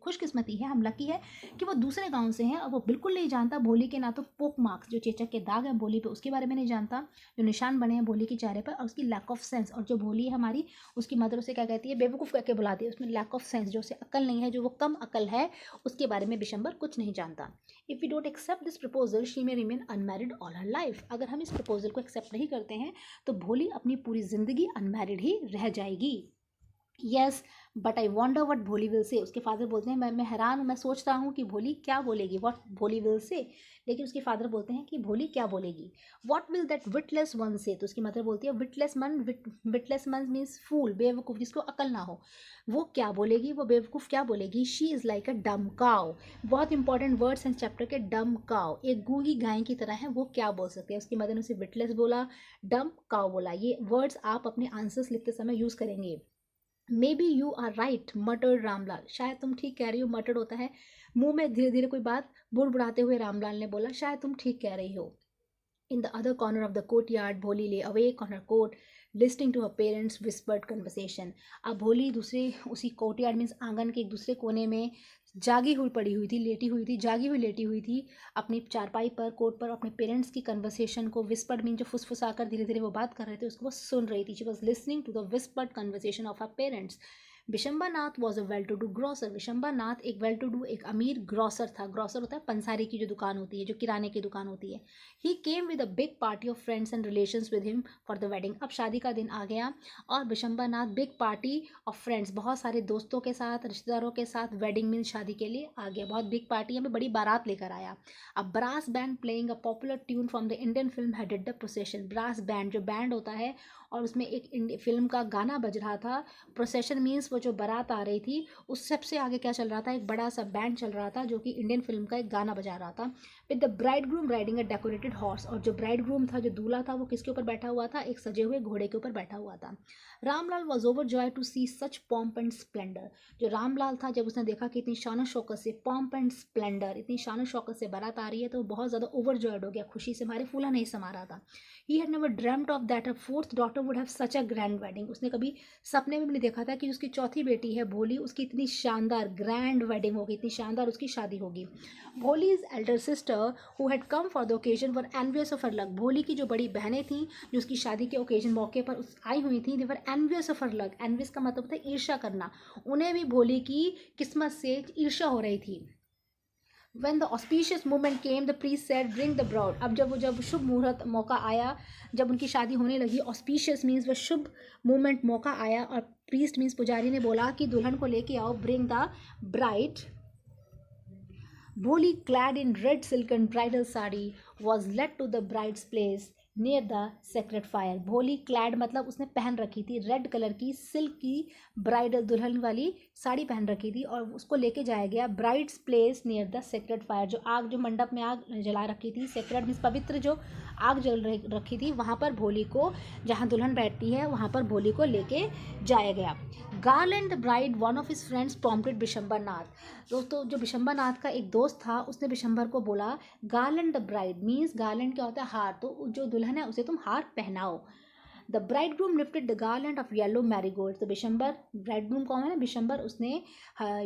खुशकिस्मती है, हम लकी है कि वो दूसरे गाँव से हैं और वो बिल्कुल नहीं जानता भोली के ना तो पोक मार्क्स, जो चेचक के दाग हैं भोली पे, उसके बारे में नहीं जानता, जो निशान बने हैं भोली के चेहरे पर, और उसकी लैक ऑफ सेंस, और जो भोली है हमारी, उसकी मदर उसे क्या कहती है, बेवकूफ़ करके बुलाती है, उसमें लैक ऑफ सेंस, जो उसे अकल नहीं है, जो वो कम अकल है, उसके बारे में बिशंबर कुछ नहीं जानता। If we don't accept this proposal she may remain unmarried all her life, अगर हम इस प्रपोजल को एक्सेप्ट नहीं करते हैं तो भोली अपनी पूरी ज़िंदगी अनमैरिड ही रह जाएगी। Yes but I wonder what Bholi will say, उसके फादर बोलते हैं मैं हैरान हूँ, मैं सोच रहा हूँ कि भोली क्या बोलेगी, वॉट भोली विल से, लेकिन उसके फादर बोलते हैं कि भोली क्या बोलेगी। What will that witless one से, तो उसकी मदर बोलती है विटलेस मन मीन्स फूल, बेवकूफ़, जिसको अकल ना हो, वो क्या बोलेगी, वो बेवकूफ़ क्या बोलेगी। शी इज़ लाइक अ डम काउ, बहुत इंपॉर्टेंट वर्ड्स हैं चैप्टर के, डम काउ, एक गूंगी गाय की तरह है, वो क्या बोल सकते हैं। उसकी मदर ने उसे विटलेस बोला, डम काउ बोला, ये वर्ड्स आप अपने आंसर्स लिखते समय यूज़ करेंगे। Maybe you are right muttered Ramlal, शायद तुम ठीक कह रही हो, मटर्ड होता है मुंह में धीरे धीरे कोई बात बुड़बुड़ाते हुए रामलाल ने बोला, शायद तुम ठीक कह रही हो। In the other corner of the courtyard, Bholi lay awake on her coat, listening to her parents' whispered conversation. अब भोली दूसरे उसी कोर्टयार्ड मीन्स आंगन के एक दूसरे कोने में जागी हुई पड़ी हुई थी, लेटी हुई थी, जागी हुई लेटी हुई थी अपनी चारपाई पर, कोट पर, अपने पेरेंट्स की कन्वर्सेशन को, विस्पर्ड मीन जो फुसफुसा कर धीरे धीरे वो बात कर रहे थे उसको वो सुन रही थी। She was listening to the whispered conversation of her parents. Bishamber Nath was a well to do grocer. Bishamber Nath एक वेल टू डू, एक अमीर ग्रॉसर था। ग्रॉसर होता है पंसारी की जो दुकान होती है, जो किराने की दुकान होती है। He came with a big party of friends and relations with him for the wedding. अब शादी का दिन आ गया और Bishamber Nath big party of friends, बहुत सारे दोस्तों के साथ, रिश्तेदारों के साथ वेडिंग मीन शादी के लिए आ गया। बहुत बिग पार्टी, हमें बड़ी बारात लेकर आया। अब brass band playing a popular tune from the Indian film headed the procession. Brass band जो बैंड होता है और उसमें एक फिल्म का गाना बज रहा था। प्रोसेशन मीन्स वो जो बारात आ रही थी, उस सबसे आगे क्या चल रहा था, एक बड़ा सा बैंड चल रहा था जो कि इंडियन फिल्म का एक गाना बजा रहा था। With the bride groom riding a decorated horse. और जो ब्राइड ग्रूम था, जो दूल्हा था, वो किसके ऊपर बैठा हुआ था, एक सजे हुए घोड़े के ऊपर बैठा हुआ था। Ramlal was over joy to see such pomp and splendour. जो रामलाल था, जब उसने देखा कि इतनी शान शौकत से पॉम्प एंड स्प्लेंडर, इतनी शान शौकत से बारात आ रही है, तो बहुत ज़्यादा ओवर जॉयड हो गया, खुशी से हमारे फूला नहीं समा रहा था। He had never dreamed of that a fourth daughter would have such a grand wedding. उसने कभी सपने में भी नहीं देखा था कि उसकी चौथी बेटी है भोली, उसकी इतनी शानदार ग्रैंड वेडिंग होगी, इतनी शानदार उसकी शादी होगी। Bholi's Elder sister who had come for the occasion were envious of her luck. भोली की जो बड़ी बहनें थीं, जो उसकी शादी के ओकेजन मौके पर आई हुई थी, they were envious of her luck. Envious का मतलब होता है ईर्ष्या करना। उन्हें भी भोली की किस्मत से ईर्ष्या हो रही थी। When the auspicious moment came, the priest said, "Bring the bride." अब जब शुभ मुहूर्त मौका आया, जब उनकी शादी होने लगी, auspicious means वह शुभ मोमेंट मौका आया, और priest means पुजारी ने बोला कि दुल्हन को लेके आओ, bring the bride. Bholi, clad in red silken bridal sari, was led to the bride's place near the sacred fire. Bholi clad मतलब उसने पहन रखी थी रेड कलर की सिल्क की ब्राइडल दुल्हन वाली साड़ी पहन रखी थी, और उसको लेके जाया गया bride's place near the sacred fire. जो आग, जो मंडप में आग जला रखी थी, सेक्रेट मीन्स पवित्र, जो आग जल रखी थी, वहाँ पर भोली को, जहाँ दुल्हन बैठती है वहाँ पर भोली को लेके जाया गया। Garland the bride, one of his friends prompted Bishamber Nath. दोस्तों, जो बिशंबर नाथ का एक दोस्त था, उसने बिशंबर को बोला, garland the bride means, garland क्या होता है, हार, तो जो दुल्हन है उसे तुम हार पहनाओ। The bridegroom lifted the garland of yellow marigold. तो बिशंबर, ब्राइडग्रूम कौन है ना, बिशंबर, उसने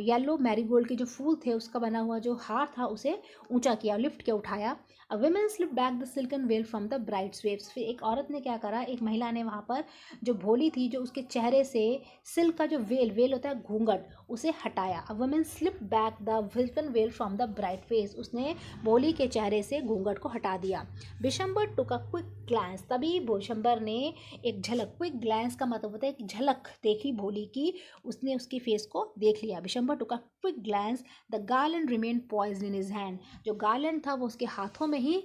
येलो मैरीगोल्ड के जो फूल थे उसका बना हुआ जो हार था उसे ऊंचा किया, लिफ्ट किया, उठाया। A women slip back the silken veil from the bride's waves. फिर एक औरत ने क्या करा, एक महिला ने वहाँ पर जो भोली थी, जो उसके चेहरे से सिल्क का जो वेल होता है घूंघट, उसे हटाया। A women slip back the silken veil from the bride face. उसने भोली के चेहरे से घूंघट को हटा दिया। Bishamber took a quick glance. तभी बिशंबर ने एक झलक, क्विक ग्लैंस का मतलब होता है एक झलक देखी भोली की, उसने उसकी फेस को देख लिया। Bishamber took a quick glance, the garland remain poised in his hand. जो गार्लैंड था वो उसके हाथों में ही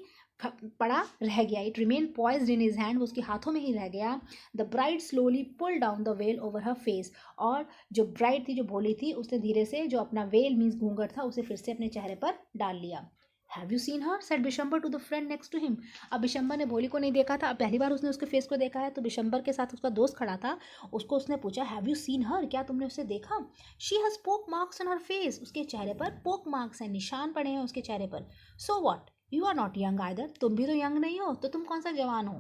पड़ा रह गया। It remain poised in his hand, वो उसके हाथों में ही रह गया। The bride slowly pull down the veil over her face. और जो ब्राइड थी, जो भोली थी, उसने धीरे से जो अपना वेल मीन्स घूंघट था उसे फिर से अपने चेहरे पर डाल लिया। Have you seen her, said Bishamber to the friend next to him. अब बिशंबर ने भोली को नहीं देखा था, अब पहली बार उसने उसके फेस को देखा है, तो बिशंबर के साथ उसका दोस्त खड़ा था, उसको उसने पूछा, हैव यू सीन हर, क्या तुमने उसे देखा? शी हैज पोक मार्क्स ऑन हर फेस। उसके चेहरे पर पोक मार्क्स हैं, निशान पड़े हैं उसके चेहरे पर। So what, you are not young either. तुम भी तो यंग नहीं हो, तो तुम कौन सा जवान हो?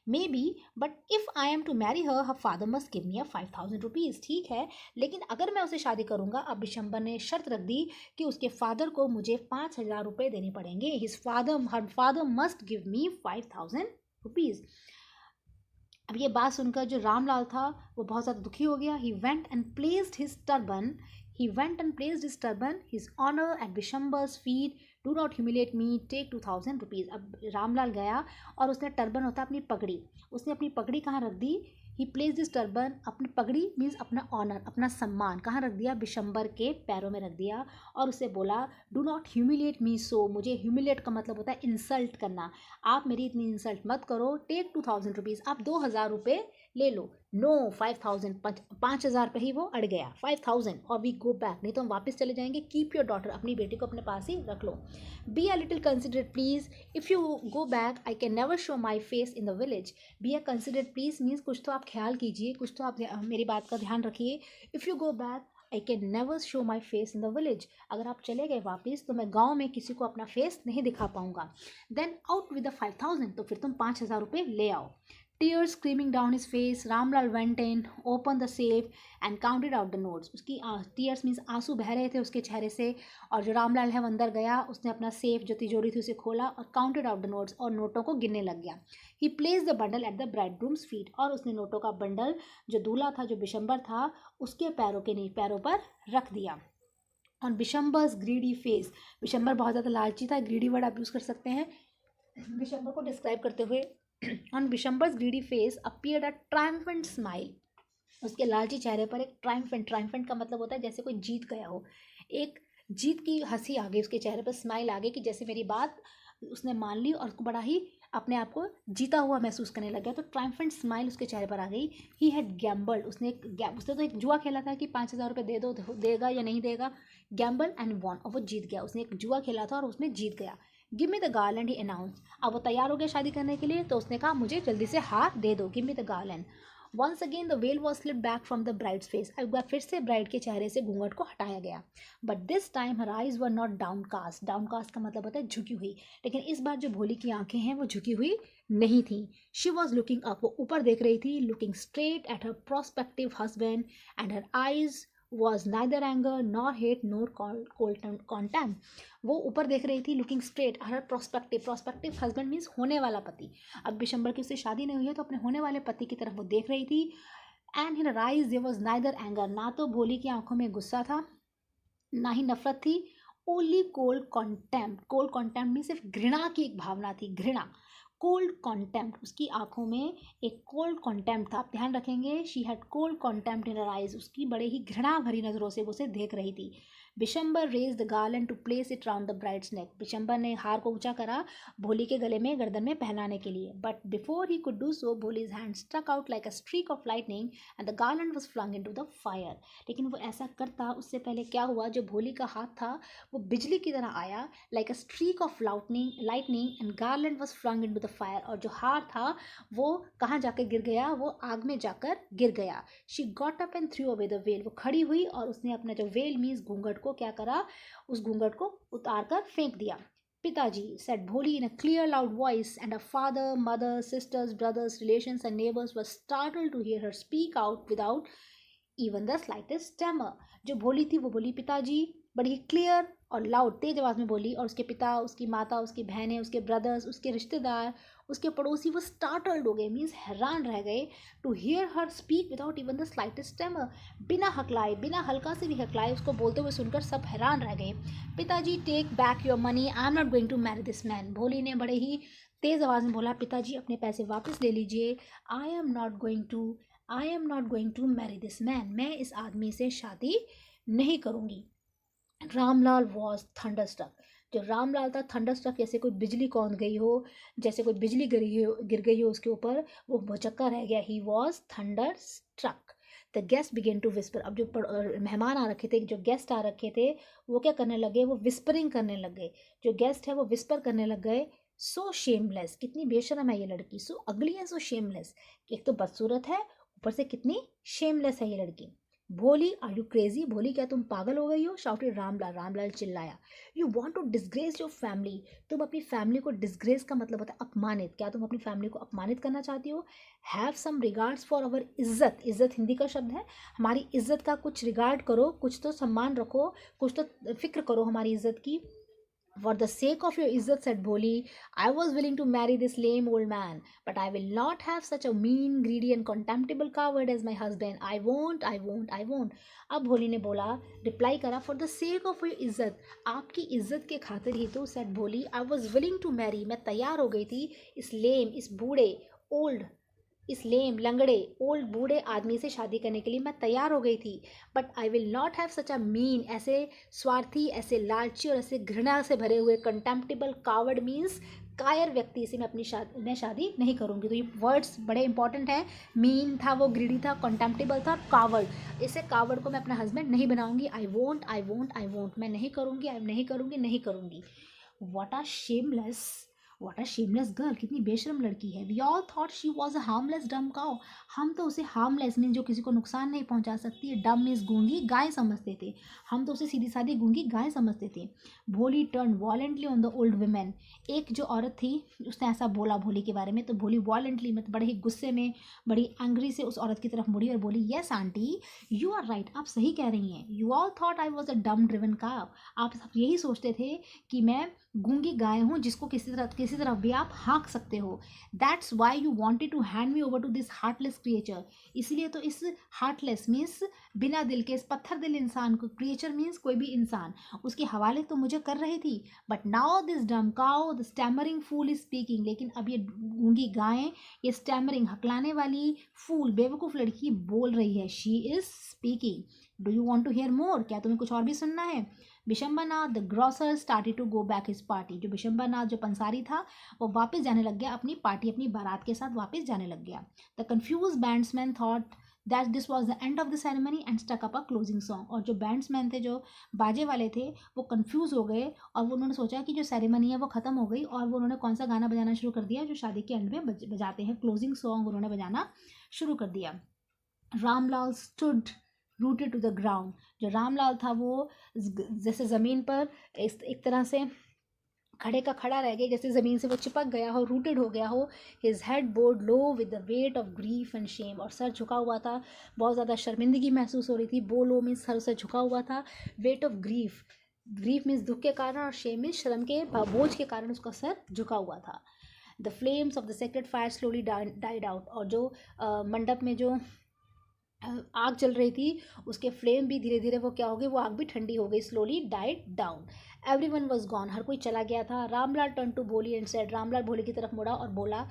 Maybe, but if I am to marry her father must give me a 5000 rupees. ठीक है, लेकिन अगर मैं उसे शादी करूंगा, अब बिशंबर ने शर्त रख दी कि उसके फादर को मुझे 5000 रुपये देने पड़ेंगे। हिज फादर, हर फादर मस्ट गिव मी 5000 रुपीज़। अब ये बात सुनकर जो रामलाल था वो बहुत ज़्यादा दुखी हो गया। He went and placed his turban his honour at Bishamber's feet. Do not humiliate me, take 2000 rupees. अब रामलाल गया और उसने टर्बन होता अपनी पगड़ी, उसने अपनी पगड़ी कहाँ रख दी? ही प्लेस दिस टर्बन, अपनी पगड़ी मीन्स अपना ऑनर, अपना सम्मान कहाँ रख दिया? बिशंबर के पैरों में रख दिया, और उससे बोला, डू नॉट ह्यूमिलेट मी सो। मुझे ह्यूमिलेट का मतलब होता है इंसल्ट करना, आप मेरी इतनी इंसल्ट मत करो। टेक 2000 रुपीज़, आप 2000 रुपये ले लो। नो 5000, 5000 पे ही वो अड़ गया। 5000 और वी गो बैक, नहीं तो हम वापस चले जाएंगे। कीप योर डॉटर, अपनी बेटी को अपने पास ही रख लो। Be a little considerate please, if you go back I can never show my face in the village. Be a considerate please means कुछ तो आप ख्याल कीजिए, कुछ तो आप मेरी बात का ध्यान रखिए। If you go back I can never show my face in the village. अगर आप चले गए वापस तो मैं गाँव में किसी को अपना फेस नहीं दिखा पाऊंगा। देन आउट विद द 5000, तो फिर तुम 5000 रुपये ले आओ। Tears streaming down his face, Ramlal went in, opened the safe and counted out the notes. उसकी tears means आंसू बह रहे थे उसके चेहरे से, और जो रामलाल है वो अंदर गया, उसने अपना सेफ जो तिजोरी थी उसे खोला और counted out the notes, और नोटों को गिनने लग गया. He placed the bundle at the bridegroom's feet, और उसने नोटों का बंडल जो दूल्हा था, जो बिशंबर था, उसके पैरों पर रख दिया. On Bishamber's greedy face, Bishambar बहुत ज़्यादा लालची था, ग्रीडी वर्ड आप यूज़ कर सकते हैं बिशंबर को डिस्क्राइब करते हुए. On Bishamber's greedy face appeared a triumphant smile, उसके लालची चेहरे पर एक ट्रायम्फेंट का मतलब होता है जैसे कोई जीत गया हो, एक जीत की हंसी आ गई उसके चेहरे पर, स्माइल आ गई कि जैसे मेरी बात उसने मान ली और उसको बड़ा ही अपने आप को जीता हुआ महसूस करने लग गया. तो ट्रायम्फेंट स्माइल उसके चेहरे पर आ गई. ही हैड गैम्बल्ड, उसने तो एक जुआ खेला था कि 5,000 रुपये दे दो, देगा या नहीं देगा. गैम्बल एंड वॉन, और वो जीत गया. उसने एक जुआ खेला था और उसमें जीत गया. Give me the garland he announce, अब वो तैयार हो गया शादी करने के लिए, तो उसने कहा मुझे जल्दी से हार दे दो, give me the garland. Once again the veil was slip back from the bride's face, एक बार फिर से ब्राइड के चेहरे से घूंघट को हटाया गया. But this time her eyes were not downcast, downcast का मतलब होता है झुकी हुई, लेकिन इस बार जो भोली की आंखें हैं वो झुकी हुई नहीं थी. शी वॉज लुकिंग अप, वो ऊपर देख रही थी, looking straight at her prospective husband and her eyes was neither anger nor hate nor contempt. वो ऊपर देख रही थी, लुकिंग स्ट्रेट, हर प्रोस्पेक्टिव हस्बैंड मीन्स होने वाला पति. अब बिशंबर की उससे शादी नहीं हुई है तो अपने होने वाले पति की तरफ वो देख रही थी. And in her eyes there was neither anger, ना तो भोली की आंखों में गुस्सा था ना ही नफरत थी. ओनली कोल्ड कॉन्टेम्प्ट मीन्स सिर्फ घृणा की एक भावना थी, घृणा. कोल्ड कॉन्टेम्प्ट, उसकी आंखों में एक कोल्ड कॉन्टेम्प्ट था. आप ध्यान रखेंगे, she had cold contempt in her eyes, उसकी बड़े ही घृणा भरी नज़रों से वो उसे देख रही थी. Bishamber raised the garland to place it round the bride's neck, Bishamber ने हार को ऊंचा करा भोली के गले में, गर्दन में पहनाने के लिए. But before he could do so, Bholi's hand struck out like a streak of lightning and the garland was flung into the fire. लेकिन वो ऐसा करता उससे पहले क्या हुआ, जो भोली का हाथ था वो बिजली की तरह आया, like a streak of lightning and garland was flung into the fire, और जो हार था वो कहाँ जाकर गिर गया, वो आग में जाकर गिर गया. She got up and through away the well, वो खड़ी हुई और उसने अपना जो वेल मीन्स घूंघट को क्या करा, उस घूंघट को उतार कर फेंक दिया. पिताजी, said Bholi in a clear loud voice, and her father, mother, sisters, brothers, relations and neighbors were startled to hear her speak out without even the slightest stammer. जो भोली थी वो बोली पिताजी, बड़ी ही क्लियर और लाउड तेज आवाज़ में बोली, और उसके पिता, उसकी माता, उसकी बहनें, उसके ब्रदर्स, उसके रिश्तेदार, उसके पड़ोसी वो स्टार्टल्ड हो गए, मीन्स हैरान रह गए, to hear her speak without even the slightest stammer, बिना हकलाए, बिना हल्का से भी हकलाए उसको बोलते हुए सुनकर सब हैरान रह गए. पिताजी, take back your money, I am not going to marry this man. Bholi ने बड़े ही तेज़ आवाज़ में बोला, पिताजी अपने पैसे वापस ले लीजिए. I am not going to marry this man, मैं इस आदमी से शादी नहीं करूँगी. रामलाल वॉज थंडरस्ट्रक, जो रामलाल था थंडरस्ट्रक, जैसे कोई बिजली कौंध गई हो, जैसे कोई बिजली गिर गई हो उसके ऊपर, वो भौचक्का रह गया. He was thunderstruck. The guest began to whisper, अब जो मेहमान आ रखे थे, जो गेस्ट आ रखे थे, वो क्या करने लगे, वो विस्परिंग करने लग गए. जो गेस्ट है वो विस्पर करने लग गए. सो शेमलेस, कितनी बेशरम है ये लड़की. सो अगली है, सो शेमलेस, एक तो बदसूरत है, ऊपर से कितनी शेमलेस है ये लड़की. भोली, आर यू क्रेजी, भोली क्या तुम पागल हो गई हो, शाउटेड रामलाल, रामलाल चिल्लाया. You want to disgrace your family, तुम अपनी फैमिली को, डिस्ग्रेस का मतलब होता है अपमानित, क्या तुम अपनी फैमिली को अपमानित करना चाहती हो. Have some regards for our izzat, इज्जत हिंदी का शब्द है, हमारी इज्जत का कुछ रिगार्ड करो, कुछ तो सम्मान रखो, कुछ तो फिक्र करो हमारी इज्जत की. For the sake of your izzat, said Bholi, I was willing to marry this lame old man, but I will not have such a mean, greedy and contemptible coward as my husband. I won't. अब भोली ने बोला, reply करा, for the sake of your इज्जत, आपकी इज्जत के खातिर ही तो, said भोली, I was willing to marry, मैं तैयार हो गई थी इस लेम, इस बूढ़े, ओल्ड, इस लेम, लंगड़े, ओल्ड, बूढ़े आदमी से शादी करने के लिए मैं तैयार हो गई थी. But I will not have such a mean, ऐसे स्वार्थी, ऐसे लालची और ऐसे घृणा से भरे हुए, कंटेम्प्टेबल, कावर्ड मीन्स कायर व्यक्ति से मैं शादी नहीं करूँगी. तो ये वर्ड्स बड़े इंपॉर्टेंट हैं. मीन था, वो ग्रीडी था, कंटेम्प्टेबल था, कावर्ड, इसे कावर्ड को मैं अपना हस्बैंड नहीं बनाऊंगी. आई वोंट, मैं नहीं करूँगी. What what a shameless girl, कितनी बेशरम लड़की है। We all thought she was a harmless dumb cow, हम तो उसे हार्मलेस मीन जो किसी को नुकसान नहीं पहुंचा सकती है, डम मीन्स गूंगी गाय समझते थे, हम तो उसे सीधी सादी गूंगी गाय समझते थे। भोली turn voluntarily on the old women, एक जो औरत थी उसने ऐसा बोला भोली के बारे में, तो भोली वॉलेंटली मतलब बड़े ही गुस्से में, बड़ी एंग्री से उस औरत की तरफ मुड़ी और बोली, yes aunty you are right, आप सही कह रही हैं। You all thought I was a dumb driven काव, आप सब यही सोचते थे कि मैं गूंगी गाय हूँ जिसको किसी तरफ भी आप हाँक सकते हो। That's why you wanted to hand me over to this heartless creature, इसलिए तो इस हार्टलेस मीन्स बिना दिल के, इस पत्थर दिल इंसान को, क्रिएचर मीन्स कोई भी इंसान, उसके हवाले तो मुझे कर रही थी। But now this dumb cow the stammering fool is speaking, लेकिन अब ये गूंगी गाय, ये स्टैमरिंग हकलाने वाली फूल बेवकूफ़ लड़की बोल रही है, she is speaking. Do you want to hear more, क्या तुम्हें कुछ और भी सुनना है। Bishambernath the grocer started to go back his party, जो बिशंबरनाथ जो पंसारी था वो वापस जाने लग गया अपनी पार्टी, अपनी बारात के साथ वापस जाने लग गया। The confuse bandsman thought that this was the end of the ceremony and stuck up a closing song, और जो बैंड्समैन थे, जो बाजे वाले थे, वो कन्फ्यूज हो गए और वो उन्होंने सोचा कि जो सेरेमनी है वो ख़त्म हो गई, और वो उन्होंने कौन सा गाना बजाना शुरू कर दिया जो शादी के एंड में बजाते हैं, क्लोजिंग सॉन्ग उन्होंने बजाना शुरू कर दिया। Ramlal stood rooted to the ground, जो रामलाल था वो जैसे ज़मीन पर एक तरह से खड़े का खड़ा रह गया, जैसे ज़मीन से वो चिपक गया हो, रूटेड हो गया हो। His head board low with the weight of grief and Shem, और सर झुका हुआ था, बहुत ज़्यादा शर्मिंदगी महसूस हो रही थी। बो लो मीन्स सर से झुका हुआ था, weight of grief, grief means दुख के कारण, और शेम मीन्स शर्म के बोझ के कारण उसका सर झुका हुआ था। The flames of the sacred fire slowly died out, और जो मंडप में जो आग चल रही थी उसके फ्लेम भी धीरे धीरे वो क्या हो गई, वो आग भी ठंडी हो गई, slowly died down. Everyone was gone, हर कोई चला गया था। Ramlal turn to Bholi and said, Ramlal Bholi की तरफ मुड़ा और बोला,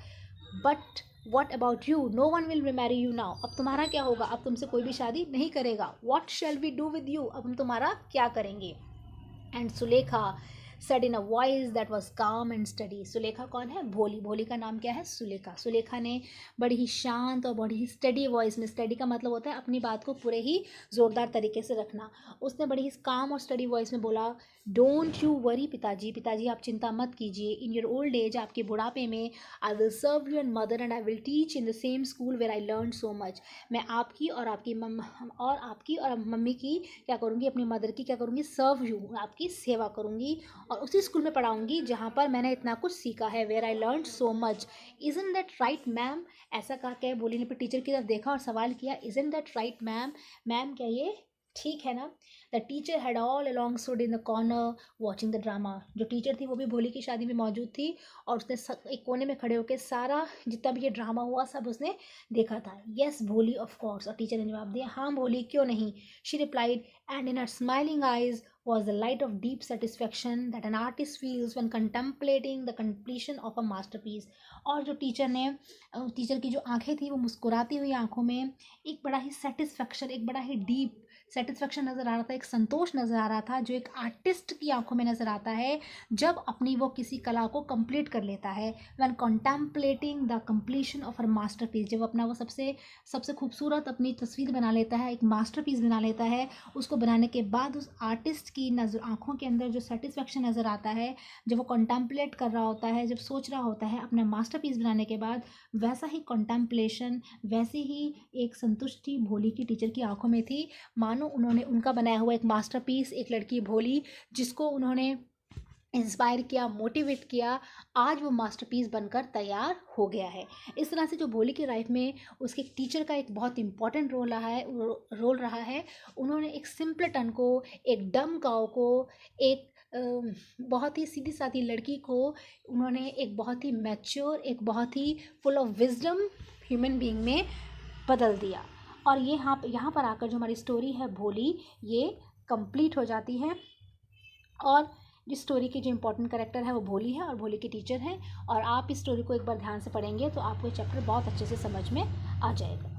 but what about you, no one will marry you now, अब तुम्हारा क्या होगा, अब तुमसे कोई भी शादी नहीं करेगा। What shall we do with you, अब हम तुम्हारा क्या करेंगे। And Sulekha said in a voice that was calm and steady, Sulekha कौन है, भोली, भोली का नाम क्या है, सुलेखा। सुलेखा ने बड़ी ही शांत और बड़ी ही स्टडी वॉइस में, स्टडी का मतलब होता है अपनी बात को पूरे ही ज़ोरदार तरीके से रखना, उसने बड़ी ही काम और स्टडी वॉइस में बोला, डोंट यू वरी पिताजी, पिताजी आप चिंता मत कीजिए, इन योर ओल्ड एज, आपके बुढ़ापे में, I will serve you and mother and I will teach in the same school where I learn so much, मैं आपकी और आपकी मम्मी की क्या करूँगी, अपनी मदर की क्या करूँगी, सर्व यू, आपकी सेवा करूँगी, और उसी स्कूल में पढ़ाऊँगी जहाँ पर मैंने इतना कुछ सीखा है, where I learn so much. Isn't that right ma'am, ऐसा कहा के बोली ने फिर टीचर की तरफ देखा और सवाल किया, isn't that right ma'am, ma'am क्या ये ठीक है ना। The teacher had all along stood in the corner watching the drama, जो टीचर थी वो भी भोली की शादी में मौजूद थी और उसने एक कोने में खड़े होकर सारा जितना भी ये ड्रामा हुआ सब उसने देखा था। येस भोली ऑफ कोर्स, और टीचर ने जवाब दिया, हाँ भोली क्यों नहीं। She replied and in her smiling eyes was the light of deep satisfaction that an artist feels when contemplating the completion of a masterpiece। और जो टीचर की जो आंखें थी वो मुस्कुराती हुई आंखों में एक बड़ा ही सेटिस्फैक्शन, एक बड़ा ही डीप सेटिस्फैक्शन नज़र आ रहा था, एक संतोष नज़र आ रहा था जो एक आर्टिस्ट की आंखों में नज़र आता है जब अपनी वो किसी कला को कंप्लीट कर लेता है। When contemplating the completion of her masterpiece, जब अपना वो सबसे खूबसूरत अपनी तस्वीर बना लेता है, एक मास्टरपीस बना लेता है, उसको बनाने के बाद उस आर्टिस्ट की नज़र आंखों के अंदर जो सेटिस्फैक्शन नज़र आता है, जब वो कंटेम्पलेट कर रहा होता है, जब सोच रहा होता है अपना मास्टरपीस बनाने के बाद, वैसा ही कंटेम्पलेशन, वैसी ही एक संतुष्टि भोली की टीचर की आंखों में थी, मानो उन्होंने उनका बनाया हुआ एक मास्टरपीस, एक लड़की भोली जिसको उन्होंने इंस्पायर किया, मोटिवेट किया, आज वो मास्टरपीस बनकर तैयार हो गया है। इस तरह से जो भोली की लाइफ में उसके टीचर का एक बहुत इंपॉर्टेंट रोल रहा है। उन्होंने एक सिंपलटन को, एक डम काऊ को, एक बहुत ही सीधी सादी लड़की को उन्होंने एक बहुत ही मैच्योर, एक बहुत ही full of wisdom human being में बदल दिया। और ये यहाँ पर आकर जो हमारी स्टोरी है भोली, ये कंप्लीट हो जाती है। और जिस स्टोरी की जो इंपॉर्टेंट कैरेक्टर है वो भोली है और भोली की टीचर हैं। और आप इस स्टोरी को एक बार ध्यान से पढ़ेंगे तो आपको ये चैप्टर बहुत अच्छे से समझ में आ जाएगा।